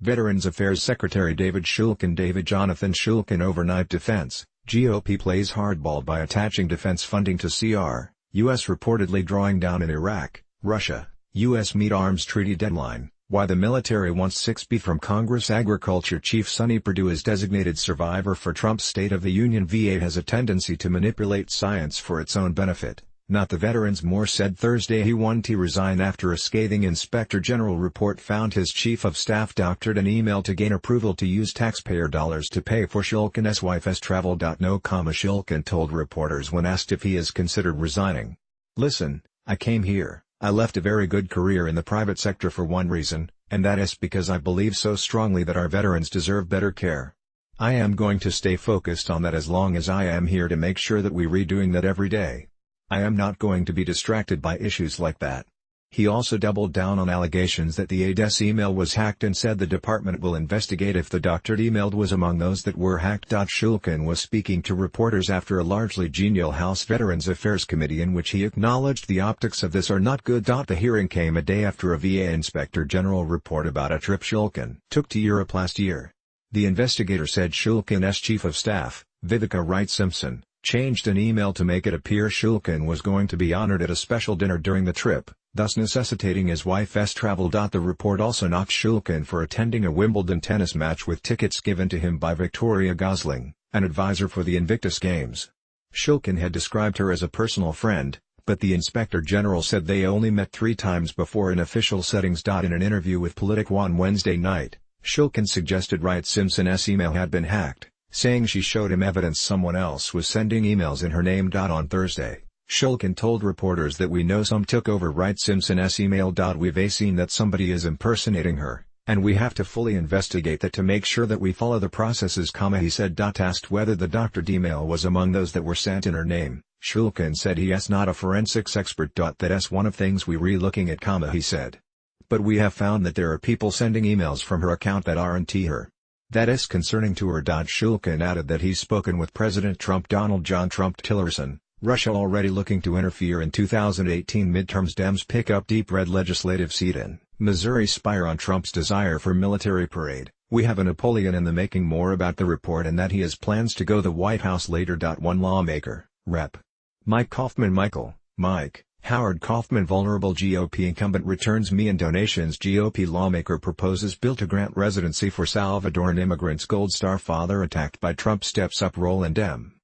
Veterans Affairs Secretary ShulkinDavid Jonathon ShulkinOvernight Defense, GOP plays hardball by attaching defense funding to CR, U.S. reportedly drawing down in Iraq, Russia, U.S. meet arms treaty deadline, why the military wants 6B from Congress. Agriculture Chief Sonny Perdue is designated survivor for Trump's State of the Union. VA has a tendency to manipulate science for its own benefit, not the veterans. Moore said Thursday he wanted to resign after a scathing Inspector General report found his chief of staff doctored an email to gain approval to use taxpayer dollars to pay for Shulkin's wife's travel. No, Shulkin told reporters when asked if he has considered resigning. "Listen, I came here, I left a very good career in the private sector for one reason, and that is because I believe so strongly that our veterans deserve better care. I am going to stay focused on that as long as I am here to make sure that we redoing that every day. I am not going to be distracted by issues like that." He also doubled down on allegations that the aide's email was hacked and said the department will investigate if the doctored email was among those that were hacked. Shulkin was speaking to reporters after a largely genial House Veterans Affairs Committee in which he acknowledged the optics of this are not good. The hearing came a day after a VA Inspector General report about a trip Shulkin took to Europe last year. The investigator said Shulkin's Chief of Staff, Vivica Wright Simpson, changed an email to make it appear Shulkin was going to be honored at a special dinner during the trip, thus necessitating his wife's travel. The report also knocked Shulkin for attending a Wimbledon tennis match with tickets given to him by Victoria Gosling, an advisor for the Invictus Games. Shulkin had described her as a personal friend, but the Inspector General said they only met 3 times before in official settings. In an interview with Politico on Wednesday night, Shulkin suggested Wright Simpson's email had been hacked, saying she showed him evidence someone else was sending emails in her name. On Thursday, Shulkin told reporters that we know some took over Wright Simpson's email. We've seen that somebody is impersonating her, and we have to fully investigate that to make sure that we follow the processes, he said. Asked whether the doctored email was among those that were sent in her name, Shulkin said he's not a forensics expert. That's one of things we re-looking at, he said. But we have found that there are people sending emails from her account that aren't her. That is concerning to her. Shulkin added that he's spoken with President Trump. Donald John Trump Tillerson, Russia already looking to interfere in 2018 midterms. Dems pick up deep red legislative seat in Missouri. Spire on Trump's desire for military parade. We have a Napoleon in the making. More about the report and that he has plans to go the White House later. One lawmaker, Rep. Mike Howard Kaufman vulnerable GOP incumbent returns million donations. GOP lawmaker proposes bill to grant residency for Salvadoran immigrants. Gold Star father attacked by Trump steps up role in Dem.